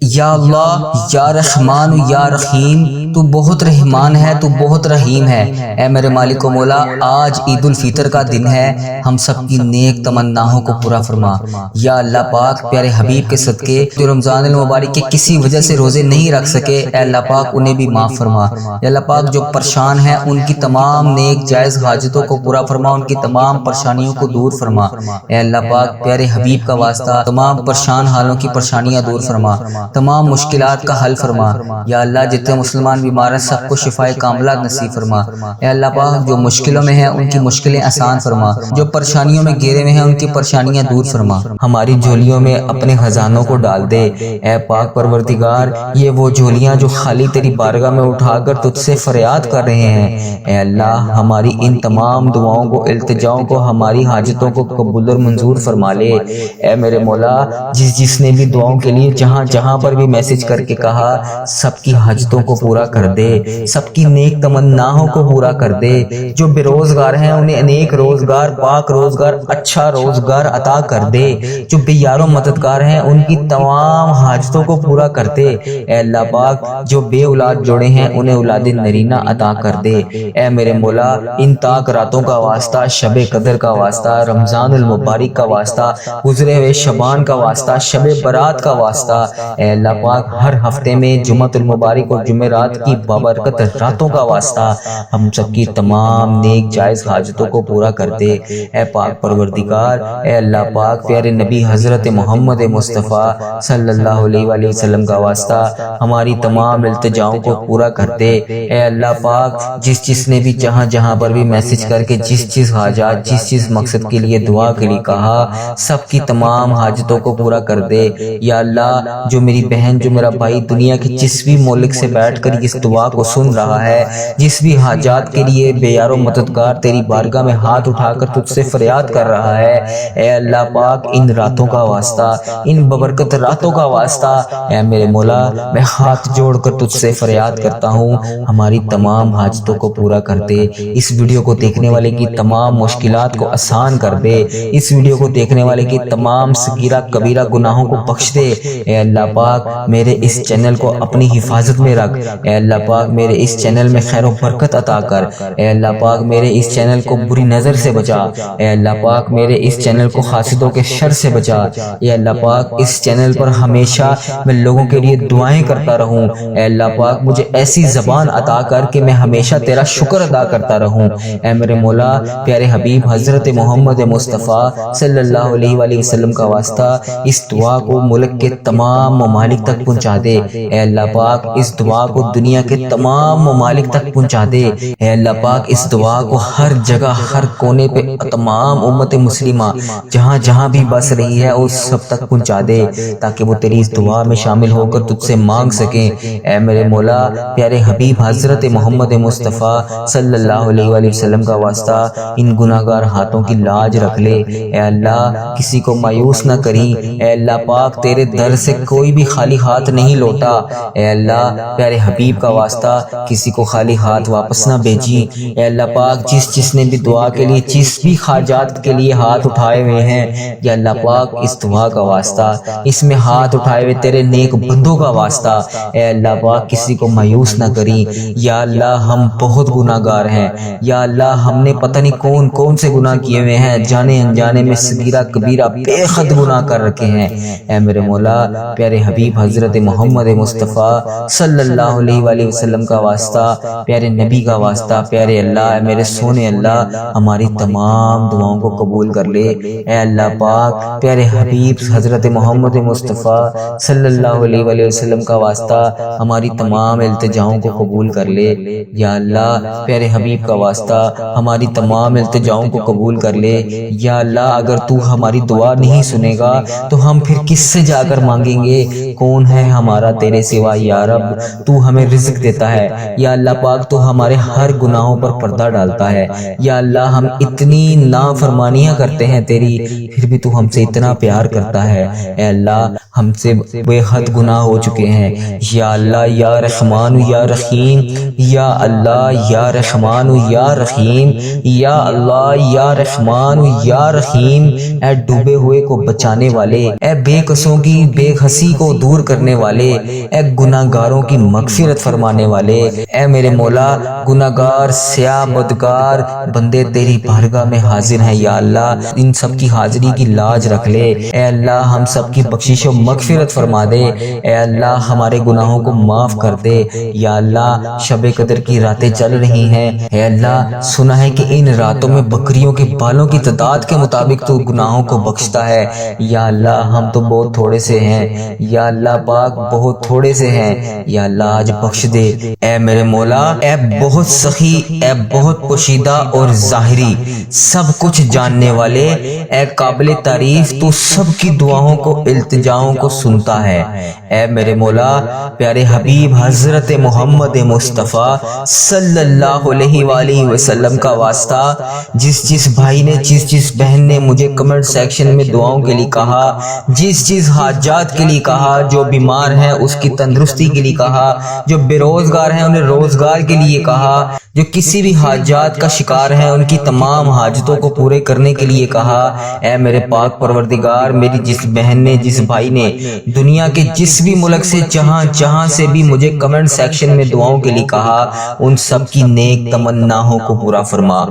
یا اللہ یا رحمان یا رحیم، تو بہت رحمان ہے، تو بہت رحیم ہے۔ اے میرے مالک و مولا، آج عید الفطر کا دن ہے، ہم سب کی نیک تمناؤں کو پورا فرما۔ یا اللہ پاک، پیارے حبیب کے صدقے جو رمضان المبارک کے کسی وجہ سے روزے نہیں رکھ سکے، اے اللہ پاک انہیں بھی معاف فرما۔ اے اللہ پاک جو پریشان ہیں ان کی تمام نیک جائز حاجتوں کو پورا فرما، ان کی تمام پریشانیوں کو دور فرما۔ اے اللہ پاک، پیارے حبیب کا واسطہ تمام پریشان حالوں کی پریشانیاں دور فرما، تمام مشکلات کا حل فرما۔ یا اللہ جتنے مسلمان بیمار ہیں سب کو شفائے کاملہ نصیب فرما۔ اے اللہ پاک جو مشکلوں میں ہیں ان کی مشکلیں آسان فرما، جو پریشانیوں میں گھیرے ہوئے ہیں ان کی پریشانیاں دور فرما۔ ہماری جھولیوں میں اپنے خزانوں کو ڈال دے اے پاک پروردگار، یہ وہ جھولیاں جو خالی تیری بارگاہ میں اٹھا کر تجھ سے فریاد کر رہے ہیں۔ اے اللہ ہماری ان تمام دعاؤں کو، التجاؤں کو، ہماری حاجتوں کو قبول اور منظور فرما لے۔ اے میرے مولا، جس نے بھی دعاؤں کے لیے جہاں پر بھی میسج کر کے کہا، سب کی حاجتوں کو پورا کر دے، سب کی نیک تمناؤں کو پورا کر دے۔ جو بے روزگار ہیں انہیں نیک روزگار، پاک روزگار، اچھا روزگار عطا کر دے۔ جو بے یار و مددگار ہیں ان کی تمام حاجتوں کو پورا کر دے۔ اے اللہ پاک جو بے اولاد جوڑے ہیں انہیں اولاد نرینہ عطا کر دے۔ اے میرے مولا، ان تاک راتوں کا واسطہ، شب قدر کا واسطہ، رمضان المبارک کا واسطہ، گزرے ہوئے شبان کا واسطہ، شب برات کا واسطہ، اے اللہ پاک ہر ہفتے میں جمعۃ المبارک اور جمعرات کی بابرکت راتوں کا واسطہ ہم سب کی تمام نیک جائز حاجتوں کو پورا کر دے۔ اے پاک پروردگار، اے اللہ پاک پیارے نبی حضرت محمد مصطفیٰ صلی اللہ علیہ وآلہ وسلم کا واسطہ ہماری تمام التجاؤں کو پورا کر دے۔ اے اللہ پاک جس نے بھی جہاں پر بھی میسج کر کے جس حاجات، جس مقصد کے لیے دعا کے لیے کہا، سب کی تمام حاجتوں کو پورا کر دے۔ یا اللہ جو میری بہن، جو میرا بھائی دنیا کے جس بھی ملک سے بیٹھ کر اس دعا کو سن رہا ہے، جس بھی حاجات کے لیے بے یار و مددگار تیری بارگاہ میں ہاتھ اٹھا کر تجھ سے فریاد کر رہا ہے، اے اللہ پاک ان راتوں کا واسطہ، ان ببرکت راتوں کا واسطہ، اے میرے مولا میں ہاتھ جوڑ کر تجھ سے فریاد کرتا ہوں، ہماری تمام حاجتوں کو پورا کر دے۔ اس ویڈیو کو دیکھنے والے کی تمام مشکلات کو آسان کر دے، اس ویڈیو کو دیکھنے والے کی تمام صغیرہ کبیرہ گناہوں کو بخش دے۔ اے اللہ پاک میرے اس چینل کو اپنی حفاظت میں رکھ، اے اللہ پاک میرے اس چینل میں خیر و برکت عطا کر، اے اللہ پاک میرے اس چینل کو بری نظر سے بچا، اے اللہ پاک میرے اس چینل کو حاسدوں کے شر سے بچا، اے اللہ پاک اس چینل پر ہمیشہ میں لوگوں کے لیے دعائیں کرتا رہوں، اے اللہ پاک مجھے ایسی زبان عطا کر کہ میں ہمیشہ تیرا شکر ادا کرتا رہوں۔ اے میرے مولا پیارے حبیب حضرت محمد مصطفیٰ صلی اللہ علیہ وآلہ وسلم کا واسطہ اس دعا کو ملک کے تمام ممالک تک پہنچا دے۔ اے اللہ پاک اس دعا کو دنیا کے تمام ممالک تک پہنچا دے۔ اے اللہ پاک اس دعا کو ہر جگہ، ہر کونے پہ تمام امت مسلمہ جہاں بھی بس رہی ہے اس سب تک پہنچا دے، تاکہ وہ تیری اس دعا میں شامل ہو کر تجھ سے مانگ سکیں۔ اے میرے مولا پیارے حبیب حضرت محمد مصطفیٰ صلی اللہ علیہ وآلہ وسلم کا واسطہ ان گناہگار ہاتھوں کی لاج رکھ لے۔ اے اللہ کسی کو مایوس نہ کری، اے اللہ پاک تیرے در سے کوئی بھی خالی ہاتھ نہیں لوٹا، اے اللہ پیارے حبیب کا واسطہ کسی کو خالی ہاتھ واپس نہ بھیجی۔ اے اللہ پاک جس نے بھی دعا کے لیے، جس بھی حاجات کے لیے ہاتھ اٹھائے ہوئے ہیں، یا اللہ پاک اس دعا کا واسطہ، اس میں ہاتھ اٹھائے ہوئے تیرے نیک بندوں کا واسطہ، اے اللہ پاک کسی کو مایوس نہ کری۔ یا اللہ ہم بہت گناہگار ہیں، یا اللہ ہم نے پتہ نہیں کون سے گناہ کیے ہوئے ہیں، جانے انجانے میں صغیرہ کبیرہ بے حد گناہ کر رکھے ہیں۔ اے میرے مولا پیارے حبیب حضرت محمد مصطفیٰ صلی اللہ علیہ وآلہ وسلم کا واسطہ، پیارے نبی کا واسطہ، پیارے اللہ اے میرے سونے اللہ ہماری تمام دعاؤں کو قبول کر لے۔ اے اللہ پاک پیارے حبیب حضرت محمد مصطفیٰ صلی اللہ علیہ وآلہ وسلم کا واسطہ ہماری تمام التجاؤں کو قبول کر لے۔ یا اللہ پیارے حبیب کا واسطہ ہماری تمام التجاؤں کو قبول کر لے۔ یا اللہ اگر تو ہماری دعا نہیں سنے گا تو ہم پھر کس سے جا کر مانگیں گے؟ کون ہے ہمارا تیرے سوا یا رب؟ تو ہمیں رزق دیتا ہے، یا اللہ پاک تو ہمارے ہر گناہوں پر پردہ ڈالتا ہے۔ یا اللہ ہم اتنی نافرمانیاں کرتے ہیں تیری، پھر بھی تو ہم سے اتنا پیار کرتا ہے۔ اے اللہ ہم سے بے حد گناہ ہو چکے ہیں، یا اللہ یا رحمان یا رحیم، یا اللہ یا رحمان یا رحیم، یا اللہ یا رحمان یا رحیم، اے ڈوبے ہوئے کو بچانے والے، اے بے قصوں کی بے حسی کو کو دور کرنے والے، اے گناہگاروں کی مغفرت فرمانے والے، اے میرے مولا گناہگار سیاہ بدکار بندے تیری بارگاہ میں حاضر ہیں یا اللہ، ان سب کی حاضری کی لاج رکھ لے، اے اللہ ہم سب کی بخشش و مغفرت فرما دے، اے اللہ ہمارے گناہوں کو معاف کر دے یا اللہ۔ شب قدر کی راتیں چل رہی ہیں، اے اللہ سنا ہے کہ ان راتوں میں بکریوں کے بالوں کی تعداد کے مطابق تو گناہوں کو بخشتا ہے یا اللہ، ہم تو بہت تھوڑے سے ہیں یا اللہ پاک، بہت تھوڑے سے ہیں یا اللہ، آج بخش دے اے میرے مولا، اے بہت سخی، اے بہت پوشیدہ اور ظاہری سب کچھ جاننے والے، اے قابل تعریف، تو سب کی دعاؤں کو التجاؤں کو سنتا ہے، اے میرے مولا پیارے حبیب حضرت محمد مصطفیٰ صلی اللہ علیہ وآلہ وسلم کا واسطہ، جس بھائی نے جس بہن نے مجھے کمنٹ سیکشن میں دعاؤں کے لیے کہا، جس حاجات کے لیے کہا، جو بیمار ہیں اس کی تندرستی کے لیے کہا، جو بے روزگار ہیں انہیں روزگار کے لیے کہا، جو کسی بھی حاجات کا شکار ہیں ان کی تمام حاجتوں کو پورے کرنے کے لیے کہا، اے میرے پاک پروردگار، میری جس بہن نے جس بھائی نے دنیا کے جس بھی ملک سے جہاں سے بھی مجھے کمنٹ سیکشن میں دعاؤں کے لیے کہا، ان سب کی نیک تمناؤں کو پورا فرما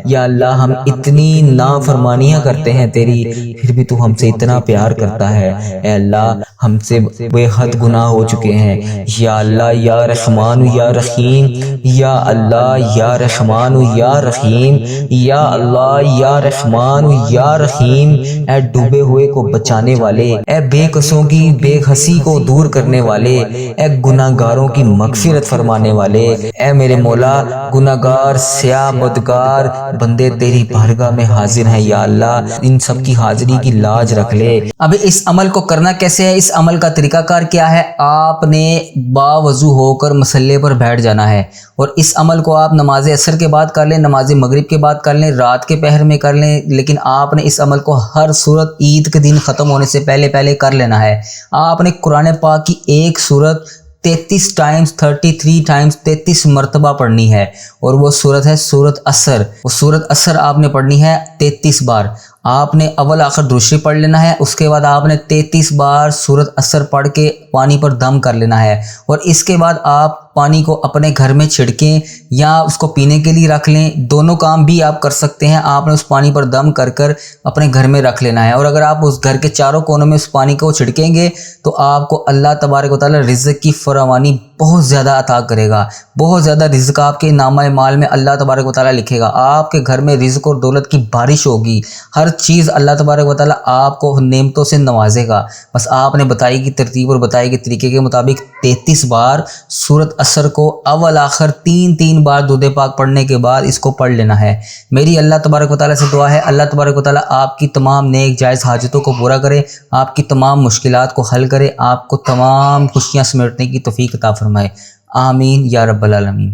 یا اللہ۔ ہم اتنی نافرمانیاں کرتے ہیں تیری، پھر بھی تو ہم سے اتنا پیار کرتا ہے، اے اللہ ہم سے بے حد گناہ ہو چکے ہیں یا اللہ، یا رحمان یا رحیم، یا اللہ یا رحمان یا رحیم، یا اللہ یا رحمان یا رحیم، اے ڈوبے ہوئے کو بچانے والے، اے بے قصوں کی بے حسی کو دور کرنے والے، اے گناہگاروں کی مغفرت فرمانے والے، اے میرے مولا گناہگار سیاہ بدکار بندے تیری بارگاہ میں حاضر ہیں یا اللہ، ان سب کی حاضری کی لاج رکھ لے۔ اب اس عمل کو کرنا کیسے ہے، اس عمل کا طریقہ کار کیا ہے؟ آپ نے باوضو ہو کر مصلے پر بیٹھ جانا ہے، اور اس عمل کو آپ نماز عصر کے بعد کر لیں، نماز مغرب کے بعد کر لیں، رات کے پہر میں کر لیں، لیکن آپ نے اس عمل کو ہر صورت عید کے دن ختم ہونے سے پہلے کر لینا ہے۔ آپ نے قرآن پاک کی ایک صورت 33 مرتبہ پڑھنی ہے، اور وہ صورت ہے سورۃ عصر۔ وہ سورۃ عصر آپ نے پڑھنی ہے 33 بار۔ آپ نے اول آخر درود شریف پڑھ لینا ہے، اس کے بعد آپ نے 33 بار سورۃ عصر پڑھ کے پانی پر دم کر لینا ہے، اور اس کے بعد آپ پانی کو اپنے گھر میں چھڑکیں یا اس کو پینے کے لیے رکھ لیں، دونوں کام بھی آپ کر سکتے ہیں۔ آپ نے اس پانی پر دم کر اپنے گھر میں رکھ لینا ہے، اور اگر آپ اس گھر کے چاروں کونوں میں اس پانی کو چھڑکیں گے تو آپ کو اللہ تبارک و تعالی رزق کی فراوانی بہت زیادہ عطا کرے گا، بہت زیادہ رزق آپ کے نامہ مال میں اللہ تبارک و تعالی لکھے گا، آپ کے گھر میں رزق اور دولت کی بارش ہوگی، ہر چیز اللہ تبارک و تعالی آپ کو نعمتوں سے نوازے گا۔ بس آپ نے بتائی کی ترتیب اور بتائی کے طریقے کے مطابق 33 بار سورۃ عصر کو اول آخر 3 بار درود پاک پڑھنے کے بعد اس کو پڑھ لینا ہے۔ میری اللہ تبارک و تعالی سے دعا ہے، اللہ تبارک و تعالی آپ کی تمام نیک جائز حاجتوں کو پورا کرے، آپ کی تمام مشکلات کو حل کرے، آپ کو تمام خوشیاں سمیٹنے کی توفیق عطا فرمائے، آمین یا رب العالمین۔